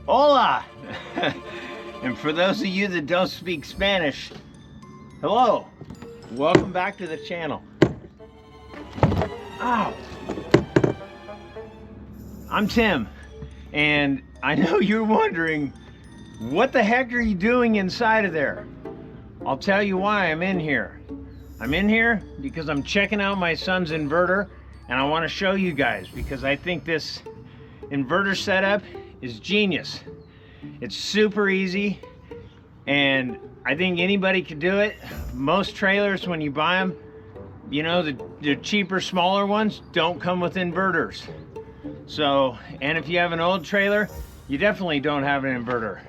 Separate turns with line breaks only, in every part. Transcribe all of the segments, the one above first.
Hola! And for those of you that don't speak Spanish, hello! Welcome back to the channel. Ow! I'm Tim, and I know you're wondering, what the heck are you doing inside of there? I'll tell you why I'm in here. I'm in here because I'm checking out my son's inverter, and I want to show you guys because I think this inverter setup is genius. It's super easy, and I think anybody could do it. Most trailers, when you buy them, you know, the cheaper, smaller ones don't come with inverters. So, and if you have an old trailer, you definitely don't have an inverter.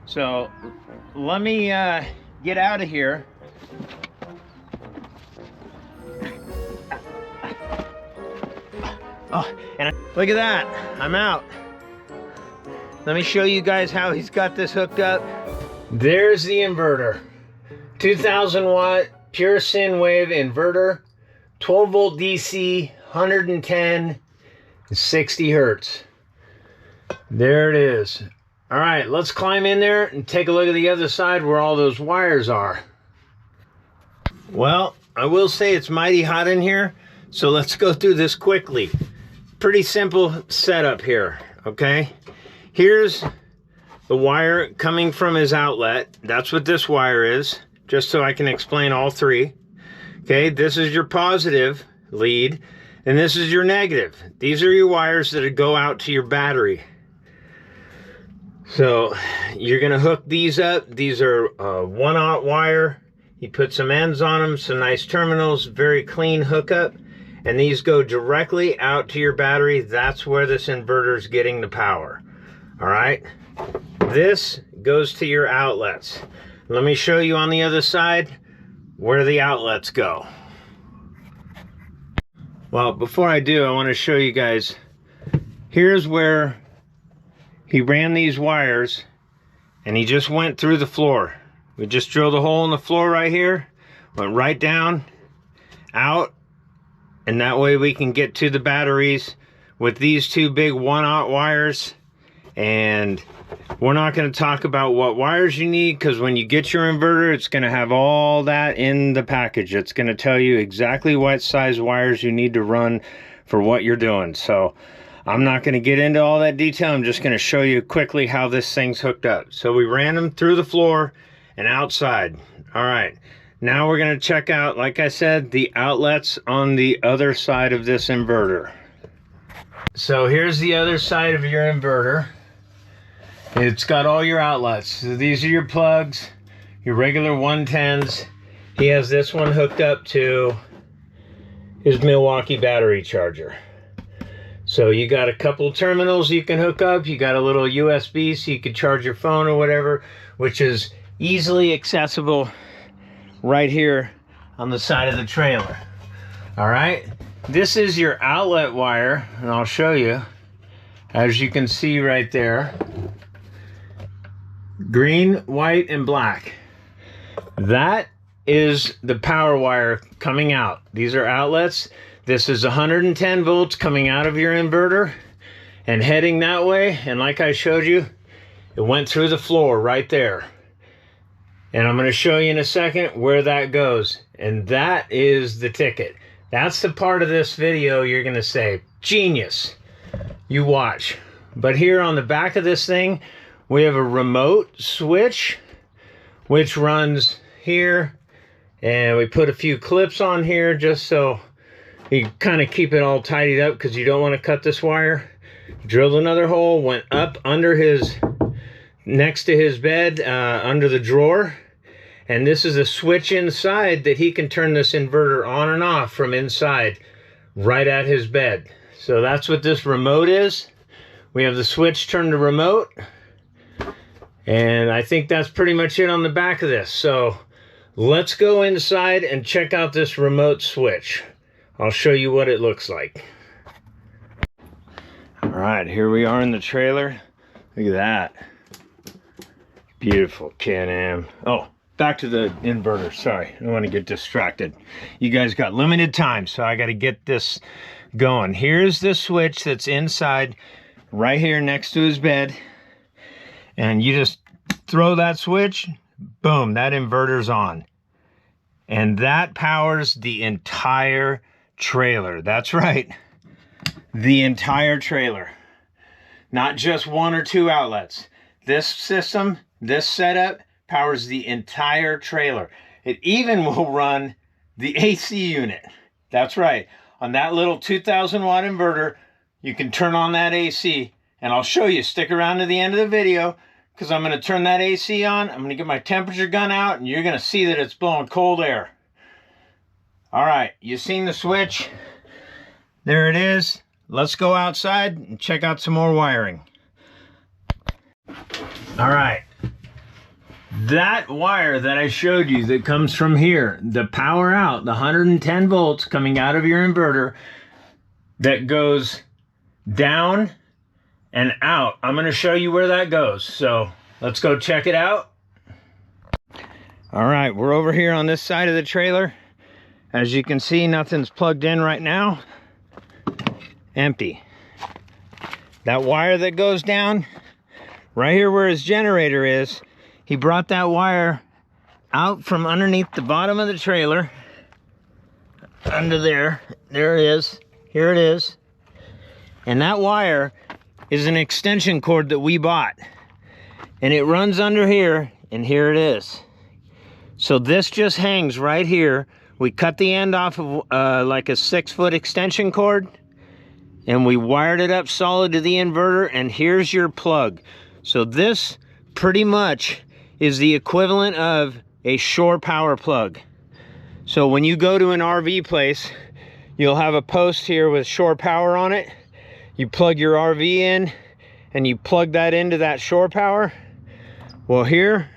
So let me get out of here. Oh, and look at that, I'm out. Let me show you guys how he's got this hooked up. There's the inverter. 2000 watt pure sine wave inverter, 12 volt DC, 110, 60 hertz. There it is. All right, let's climb in there and take a look at the other side where all those wires are. Well, I will say it's mighty hot in here, so let's go through this quickly. Pretty simple setup here, okay? Here's the wire coming from his outlet. That's what this wire is, just so I can explain all three. Okay, this is your positive lead, and this is your negative. These are your wires that go out to your battery. So you're gonna hook these up. These are 1/0 wire. You put some ends on them, some nice terminals, very clean hookup. And these go directly out to your battery. That's where this inverter is getting the power. All right, this goes to your outlets. Let me show you on the other side where the outlets go. Well, before I do, I want to show you guys, here's where he ran these wires and he just went through the floor. We just drilled a hole in the floor right here, went right down, out, and that way we can get to the batteries with these two big 1/0 wires. And we're not going to talk about what wires you need, because when you get your inverter, it's going to have all that in the package. It's going to tell you exactly what size wires you need to run for what you're doing. So I'm not going to get into all that detail. I'm just going to show you quickly how this thing's hooked up. So we ran them through the floor and outside. All right, now we're going to check out, like I said, the outlets on the other side of this inverter. So here's the other side of your inverter. It's got all your outlets. So these are your plugs, your regular 110s. He has this one hooked up to his Milwaukee battery charger. So you got a couple terminals you can hook up. You got a little USB so you can charge your phone or whatever, which is easily accessible right here on the side of the trailer. All right, this is your outlet wire, and I'll show you. As you can see right there, green, white, and black. That is the power wire coming out. These are outlets. This is 110 volts coming out of your inverter and heading that way. And like I showed you, it went through the floor right there. And I'm going to show you in a second where that goes. And that is the ticket. That's the part of this video you're going to say, genius. You watch. But here on the back of this thing, we have a remote switch, which runs here. And we put a few clips on here just so you kind of keep it all tidied up, because you don't want to cut this wire. Drilled another hole, went up under his, next to his bed, under the drawer. And this is a switch inside that he can turn this inverter on and off from inside, right at his bed. So that's what this remote is. We have the switch turned to remote. And I think that's pretty much it on the back of this. So let's go inside and check out this remote switch. I'll show you what it looks like. All right, here we are in the trailer. Look at that. Beautiful Can-Am. Oh, back to the inverter. Sorry, I don't want to get distracted. You guys got limited time, so I got to get this going. Here's the switch that's inside right here next to his bed. And you just throw that switch, boom, that inverter's on. And that powers the entire trailer. That's right, the entire trailer. Not just one or two outlets. This system, this setup, powers the entire trailer. It even will run the AC unit. That's right. On that little 2,000 watt inverter, you can turn on that AC. And I'll show you. Stick around to the end of the video, because I'm going to turn that AC on. I'm going to get my temperature gun out, and you're going to see that it's blowing cold air. All right, you've seen the switch. There it is. Let's go outside and check out some more wiring. All right. That wire that I showed you that comes from here, the power out, the 110 volts coming out of your inverter that goes down and out. I'm going to show you where that goes. So let's go check it out. All right, we're over here on this side of the trailer. As you can see, nothing's plugged in right now. Empty. That wire that goes down right here where his generator is, he brought that wire out from underneath the bottom of the trailer, under there. There it is. Here it is. And that wire is an extension cord that we bought. And it runs under here, and here it is. So this just hangs right here. We cut the end off of like a 6-foot extension cord, and we wired it up solid to the inverter, and here's your plug. So this pretty much is the equivalent of a shore power plug. So when you go to an RV place, you'll have a post here with shore power on it. You plug your RV in, and you plug that into that shore power. Well, here,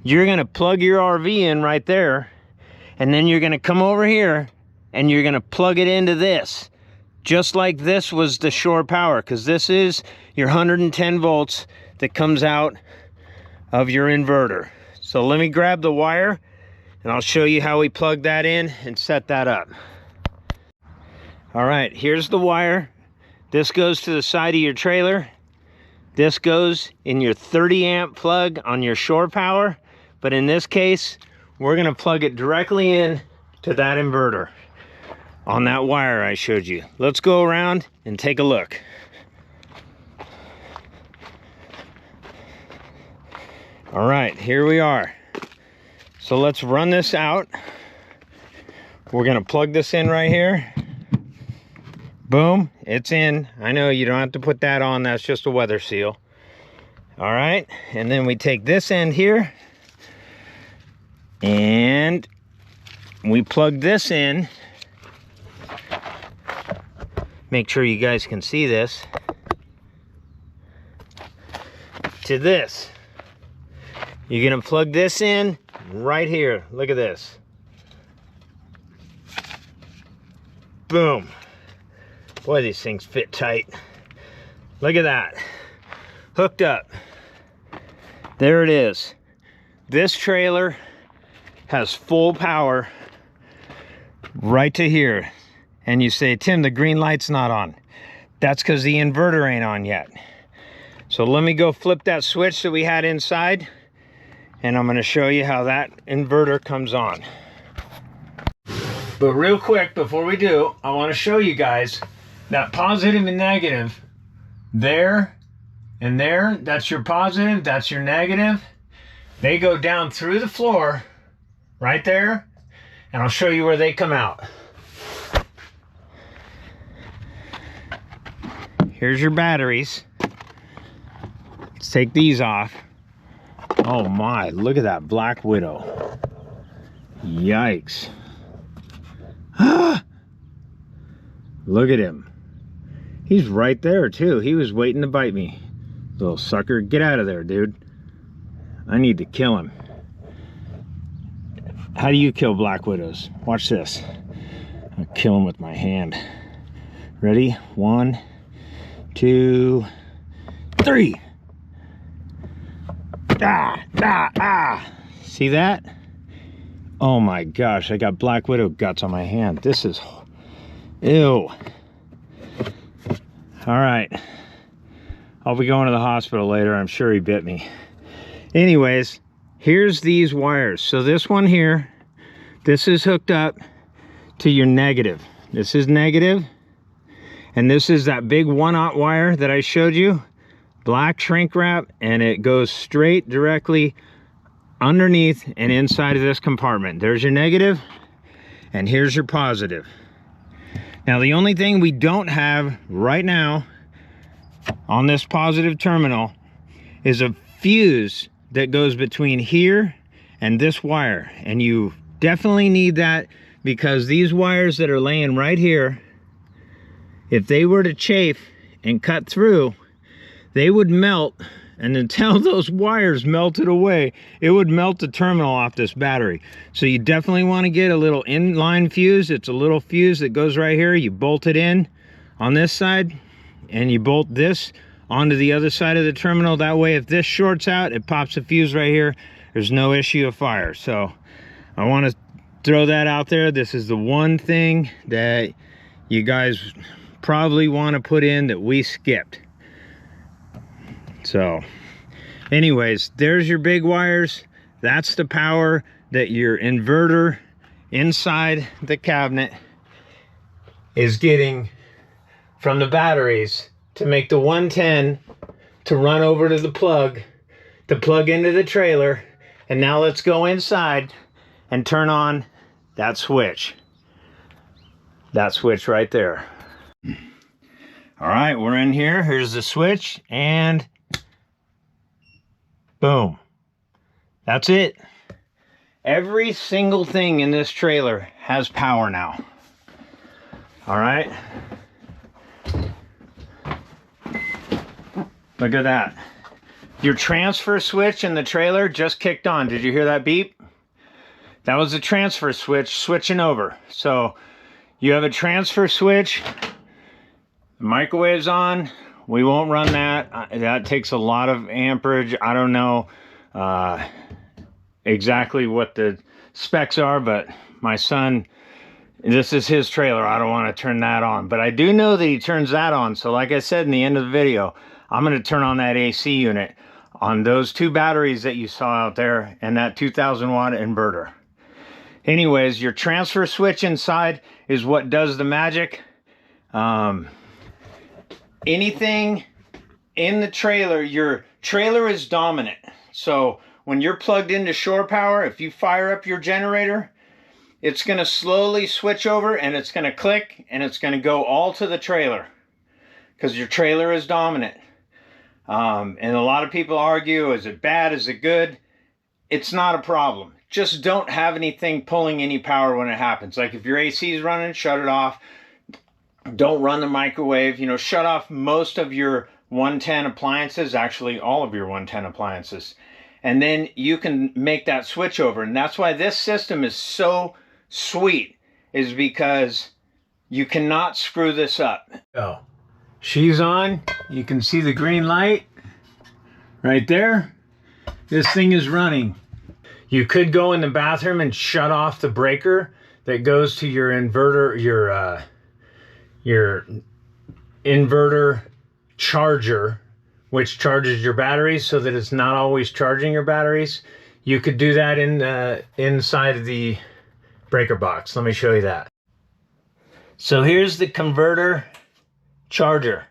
you're gonna plug your RV in right there, and then you're gonna come over here, and you're gonna plug it into this. Just like this was the shore power, because this is your 110 volts that comes out of your inverter. So let me grab the wire, and I'll show you how we plug that in and set that up. All right, here's the wire. This goes to the side of your trailer. This goes in your 30 amp plug on your shore power. But in this case, we're gonna plug it directly in to that inverter on that wire I showed you. Let's go around and take a look. All right, here we are. So let's run this out. We're gonna plug this in right here. Boom, it's in. I know you don't have to put that on, that's just a weather seal. All right, and then we take this end here and we plug this in. Make sure you guys can see this. To this. You're gonna plug this in right here. Look at this. Boom. Boy, these things fit tight. Look at that. Hooked up. There it is. This trailer has full power right to here. And you say, Tim, the green light's not on. That's because the inverter ain't on yet. So let me go flip that switch that we had inside, and I'm going to show you how that inverter comes on. But real quick, before we do, I want to show you guys that positive and negative there and there. That's your positive, that's your negative. They go down through the floor right there, and I'll show you where they come out. Here's your batteries. Let's take these off. Oh my, look at that Black Widow. Yikes. Look at him. He's right there too. He was waiting to bite me. Little sucker, get out of there, dude. I need to kill him. How do you kill Black Widows? Watch this. I'll kill him with my hand. Ready? 1, 2, 3. See that? Oh my gosh, I got Black Widow guts on my hand. This is ew. All right, I'll be going to the hospital later. I'm sure he bit me. Anyways, here's these wires. So this one here, this is hooked up to your negative. This is negative, and this is that big 1/0 wire that I showed you, black shrink wrap, and it goes straight directly underneath and inside of this compartment. There's your negative, and here's your positive. Now the only thing we don't have right now on this positive terminal is a fuse that goes between here and this wire, and you definitely need that, because these wires that are laying right here, if they were to chafe and cut through, they would melt, and until those wires melted away, it would melt the terminal off this battery. So you definitely want to get a little inline fuse. It's a little fuse that goes right here. You bolt it in on this side, and you bolt this onto the other side of the terminal. That way, if this shorts out, it pops a fuse right here. There's no issue of fire. So I want to throw that out there. This is the one thing that you guys probably want to put in that we skipped. So anyways, there's your big wires. That's the power that your inverter inside the cabinet is getting from the batteries to make the 110 to run over to the plug to plug into the trailer. And now let's go inside and turn on that switch. That switch right there. All right, we're in here. Here's the switch, and boom. That's it. Every single thing in this trailer has power now. All right. Look at that. Your transfer switch in the trailer just kicked on. Did you hear that beep? That was the transfer switch switching over. So you have a transfer switch, the microwave's on. We won't run that. That takes a lot of amperage. I don't know exactly what the specs are, but my son, this is his trailer. I don't want to turn that on, but I do know that he turns that on. So like I said in the end of the video, I'm going to turn on that AC unit on those two batteries that you saw out there and that 2000 watt inverter. Anyways, your transfer switch inside is what does the magic. Anything in the trailer, your trailer is dominant. So when you're plugged into shore power, if you fire up your generator, it's going to slowly switch over, and it's going to click, and it's going to go all to the trailer because your trailer is dominant. And a lot of people argue, is it bad? Is it good? It's not a problem. Just don't have anything pulling any power when it happens. Like if your AC is running, shut it off. Don't run the microwave. You know, shut off most of your 110 appliances, actually all of your 110 appliances. And then you can make that switch over. And that's why this system is so sweet, is because you cannot screw this up. Oh, she's on. You can see the green light right there. This thing is running. You could go in the bathroom and shut off the breaker that goes to your inverter, your inverter charger, which charges your batteries so that it's not always charging your batteries. You could do that in inside of the breaker box. Let me show you that. So here's the converter charger.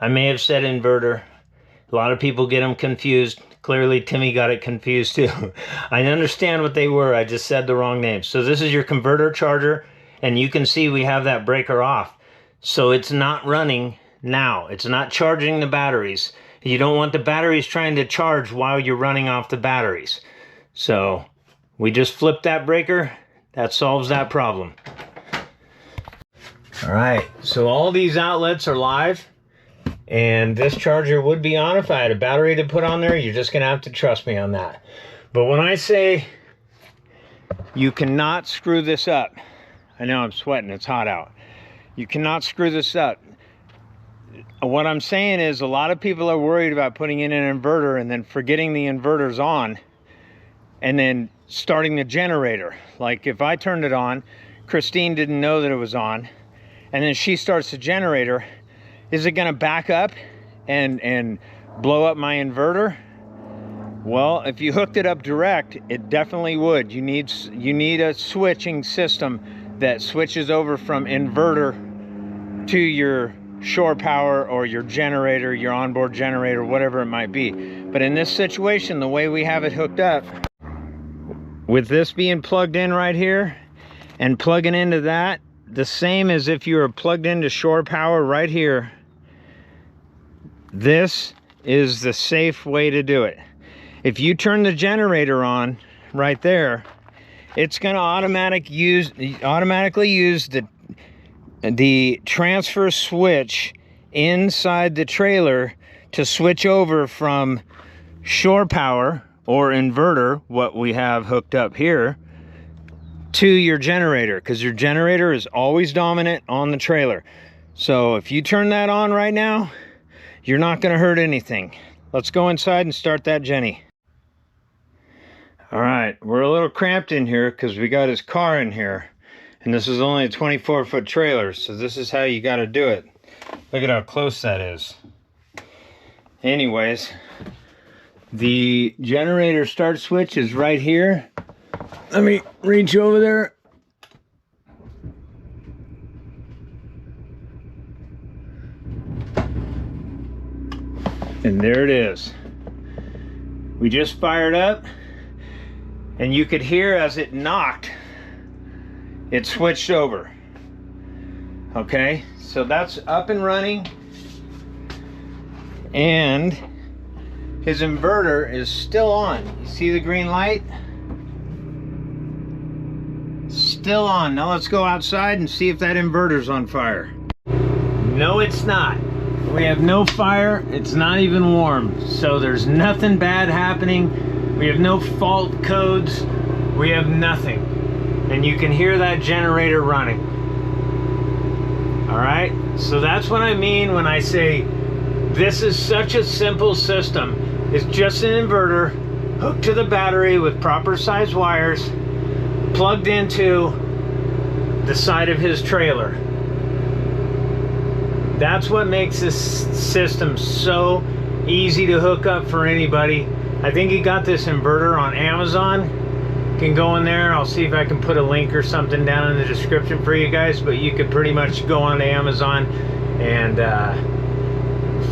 I may have said inverter. A lot of people get them confused. Clearly Timmy got it confused too. I understand what they were, I just said the wrong name. So this is your converter charger, and you can see we have that breaker off. So it's not running now. It's not charging the batteries. You don't want the batteries trying to charge while you're running off the batteries. So we just flip that breaker. That solves that problem. All right, so all these outlets are live, and this charger would be on if I had a battery to put on there. You're just gonna have to trust me on that. But when I say you cannot screw this up, I know I'm sweating, it's hot out. You cannot screw this up. What I'm saying is a lot of people are worried about putting in an inverter and then forgetting the inverter's on and then starting the generator. Like if I turned it on, Christine didn't know that it was on, and then she starts the generator. Is it gonna back up and blow up my inverter? Well, if you hooked it up direct, it definitely would. You need a switching system that switches over from inverter to your shore power or your generator, your onboard generator, whatever it might be. But in this situation, the way we have it hooked up, with this being plugged in right here and plugging into that, the same as if you were plugged into shore power right here, this is the safe way to do it. If you turn the generator on right there, it's going to automatically use the transfer switch inside the trailer to switch over from shore power or inverter, what we have hooked up here, to your generator, because your generator is always dominant on the trailer. So if you turn that on right now, you're not going to hurt anything. Let's go inside and start that Jenny. All right, we're a little cramped in here because we got his car in here, and this is only a 24-foot trailer, so this is how you got to do it. Look at how close that is. Anyways, the generator start switch is right here. Let me reach over there. And there it is. We just fired up, and you could hear as it knocked, it switched over. Okay, so that's up and running, and his inverter is still on. You see the green light? Still on. Now let's go outside and see if that inverter's on fire. No, it's not. We have no fire. It's not even warm. So there's nothing bad happening. We have no fault codes. We have nothing. And you can hear that generator running. All right? So that's what I mean when I say this is such a simple system. It's just an inverter hooked to the battery with proper size wires, plugged into the side of his trailer. That's what makes this system so easy to hook up for anybody. I think he got this inverter on Amazon. You can go in there. I'll see if I can put a link or something down in the description for you guys, but you could pretty much go on to Amazon and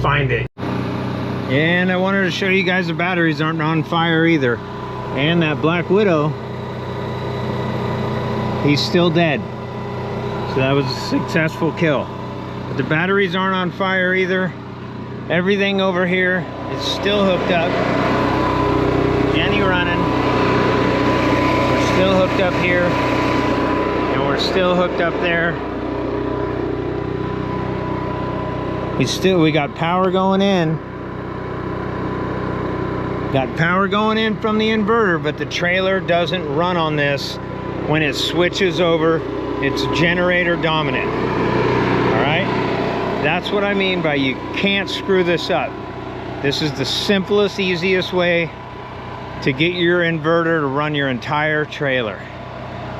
find it. And I wanted to show you guys the batteries aren't on fire either. And that Black Widow, he's still dead. So that was a successful kill. But the batteries aren't on fire either. Everything over here is still hooked up. Jenny running. We're still hooked up here. And we're still hooked up there. We got power going in. Got power going in from the inverter, but the trailer doesn't run on this when it switches over. It's generator dominant. All right? That's what I mean by you can't screw this up. This is the simplest, easiest way to get your inverter to run your entire trailer.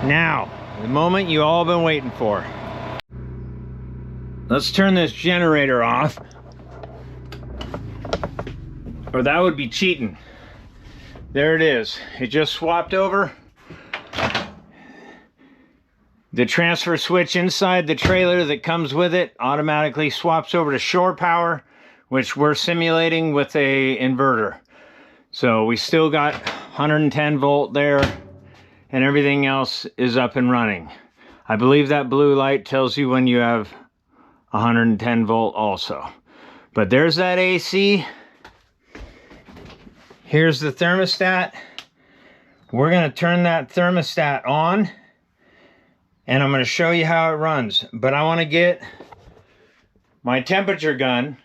Now, the moment you all been waiting for. Let's turn this generator off. Or that would be cheating. There it is. It just swapped over. The transfer switch inside the trailer that comes with it automatically swaps over to shore power, which we're simulating with a inverter. So we still got 110 volt there, and everything else is up and running. I believe that blue light tells you when you have 110 volt also. But there's that AC. Here's the thermostat. We're going to turn that thermostat on, and I'm going to show you how it runs. But I want to get my temperature gun,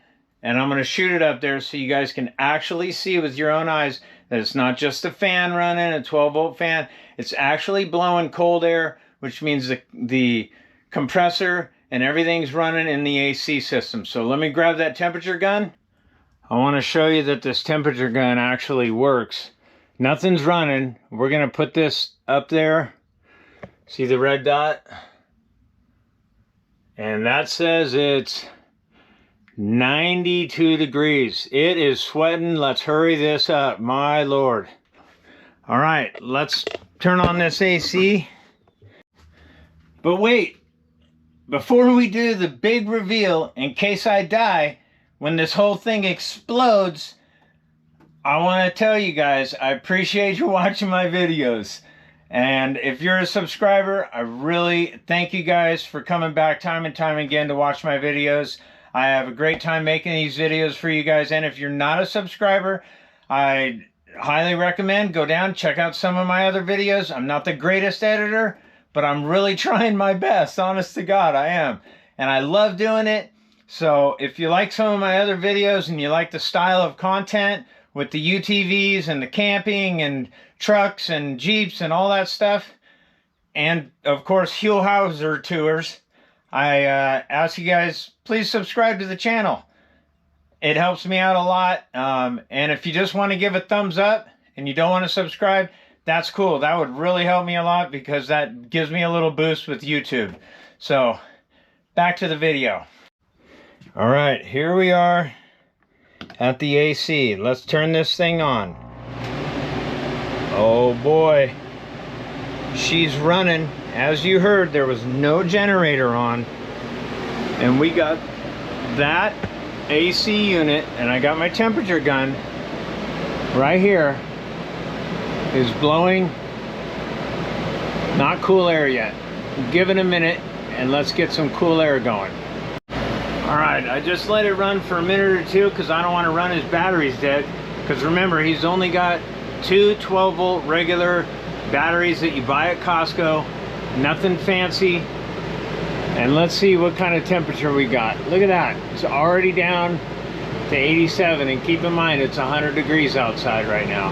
and I'm going to shoot it up there so you guys can actually see with your own eyes that it's not just a fan running, a 12 volt fan. It's actually blowing cold air, which means the compressor and everything's running in the AC system. So let me grab that temperature gun. I want to show you that this temperature gun actually works. Nothing's running. We're going to put this up there. See the red dot? And that says it's 92 degrees. It is sweating. Let's hurry this up. My Lord. All right, let's turn on this AC. But wait, before we do the big reveal, in case I die, when this whole thing explodes, I want to tell you guys, I appreciate you watching my videos. And if you're a subscriber, I really thank you guys for coming back time and time again to watch my videos. I have a great time making these videos for you guys. And if you're not a subscriber, I highly recommend go down, check out some of my other videos. I'm not the greatest editor, but I'm really trying my best. Honest to God, I am. And I love doing it. So if you like some of my other videos and you like the style of content with the UTVs and the camping and trucks and Jeeps and all that stuff, and of course Hulhauser tours, I ask you guys, please subscribe to the channel. It helps me out a lot. And if you just want to give a thumbs up and you don't want to subscribe, that's cool. That would really help me a lot because that gives me a little boost with YouTube. So back to the video. All right, here we are at the AC. Let's turn this thing on. Oh boy, she's running. As you heard, there was no generator on, and we got that AC unit, and I got my temperature gun right here, is blowing not cool air yet. Give it a minute and let's get some cool air going. All right, I just let it run for a minute or two because I don't want to run his batteries dead, because remember, he's only got two 12-volt regular batteries that you buy at Costco. Nothing fancy. And let's see what kind of temperature we got. Look at that. It's already down to 87, and keep in mind it's 100 degrees outside right now.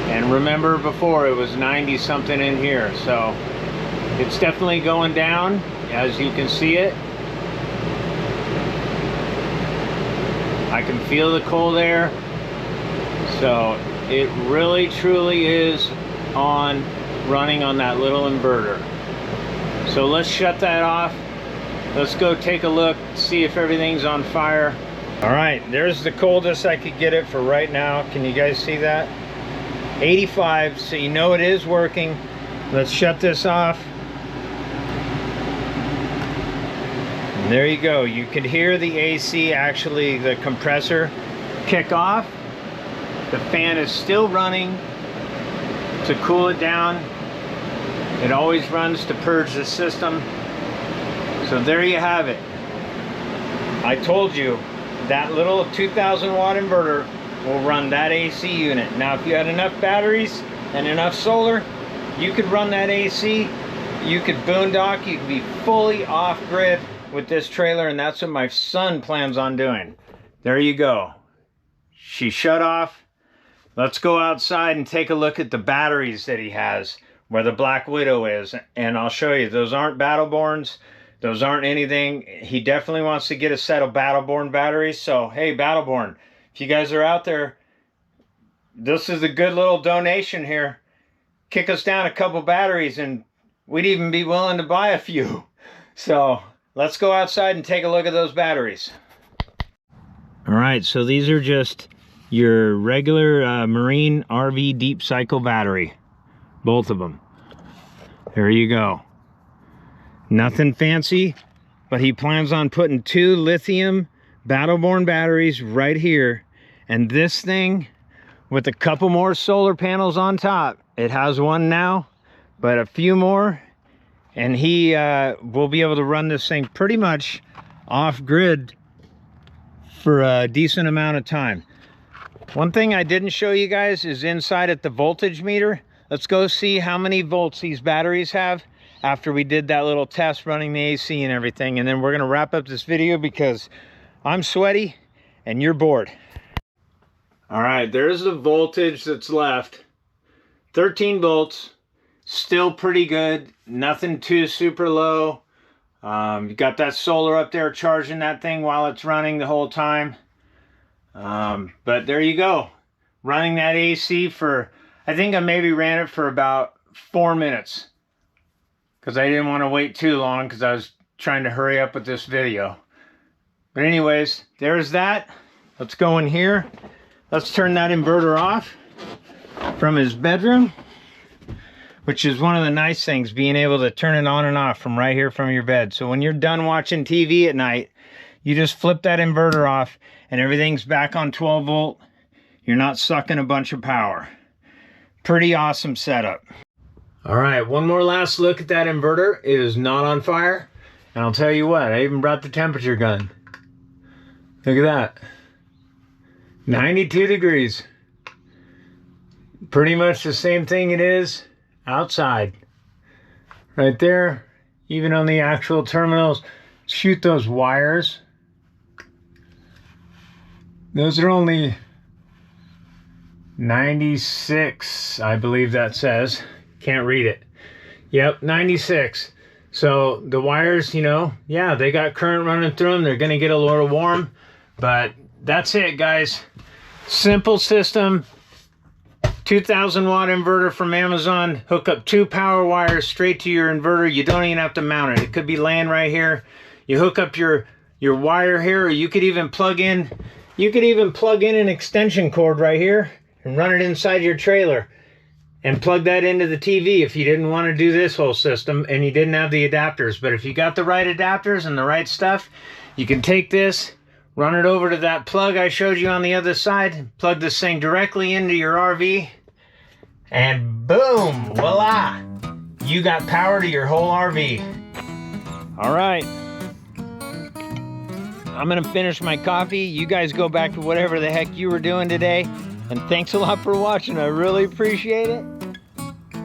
And remember before it was 90 something in here, so it's definitely going down as you can see it. I can feel the cold air. So it really truly is on, running on that little inverter. So let's shut that off. Let's go take a look, see if everything's on fire. All right, there's the coldest I could get it for right now. Can you guys see that? 85, so you know it is working. Let's shut this off. And there you go. You could hear the AC, actually the compressor, kick off. The fan is still running to cool it down. It always runs to purge the system. So there you have it. I told you that little 2,000 watt inverter will run that AC unit. Now if you had enough batteries and enough solar, you could run that AC. You could boondock. You could be fully off grid with this trailer, and that's what my son plans on doing. There you go. She shut off. Let's go outside and take a look at the batteries that he has, where the Black Widow is, and I'll show you. Those aren't Battleborns. Those aren't anything. He definitely wants to get a set of Battleborn batteries. So, hey, Battleborn, if you guys are out there, this is a good little donation here. Kick us down a couple batteries, and we'd even be willing to buy a few. So, let's go outside and take a look at those batteries. All right, so these are just your regular Marine RV deep cycle battery. Both of them. There you go. Nothing fancy, but he plans on putting 2 lithium Battleborn batteries right here. And this thing, with a couple more solar panels on top, it has one now, but a few more, and he will be able to run this thing pretty much off grid for a decent amount of time. One thing I didn't show you guys is inside at the voltage meter. Let's go see how many volts these batteries have after we did that little test running the AC and everything. And then we're gonna wrap up this video because I'm sweaty and you're bored. All right, there's the voltage that's left. 13 volts, still pretty good. Nothing too super low. You got that solar up there charging that thing while it's running the whole time. But there you go. Running that AC for, I think I maybe ran it for about 4 minutes. Because I didn't want to wait too long because I was trying to hurry up with this video. But anyways, there's that. Let's go in here. Let's turn that inverter off from his bedroom, which is one of the nice things, being able to turn it on and off from right here from your bed. So when you're done watching TV at night, you just flip that inverter off and everything's back on 12 volt. You're not sucking a bunch of power. Pretty awesome setup. All right, one more last look at that inverter. It is not on fire. And I'll tell you what, I even brought the temperature gun. Look at that. 92 degrees. Pretty much the same thing it is outside. Right there, even on the actual terminals. Shoot those wires. Those are only 96, I believe that says. Can't read it. Yep, 96. So the wires, you know, yeah, they got current running through them. They're going to get a little warm. But that's it, guys. Simple system. 2,000 watt inverter from Amazon. Hook up 2 power wires straight to your inverter. You don't even have to mount it. It could be laying right here. You hook up your wire here, or you could even plug in an extension cord right here and run it inside your trailer and plug that into the TV if you didn't want to do this whole system and you didn't have the adapters. But if you got the right adapters and the right stuff, you can take this, run it over to that plug I showed you on the other side, plug this thing directly into your RV, and boom, voila, you got power to your whole RV. All right, I'm gonna finish my coffee. You guys go back to whatever the heck you were doing today, and thanks a lot for watching. I really appreciate it.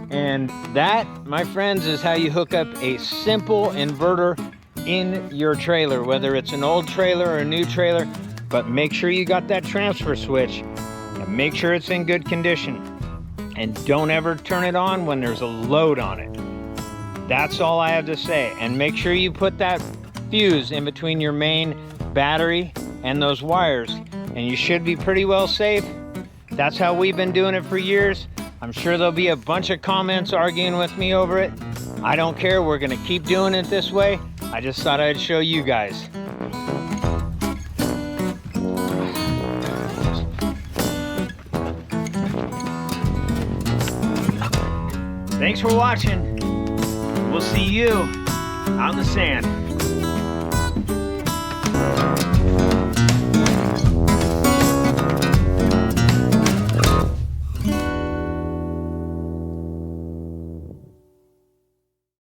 And that, my friends, is how you hook up a simple inverter in your trailer, whether it's an old trailer or a new trailer. But make sure you got that transfer switch and make sure it's in good condition, and don't ever turn it on when there's a load on it. That's all I have to say. And make sure you put that fuse in between your main battery and those wires, and you should be pretty well safe. That's how we've been doing it for years. I'm sure there'll be a bunch of comments arguing with me over it. I don't care, we're gonna keep doing it this way. I just thought I'd show you guys. Thanks for watching. We'll see you out in the sand.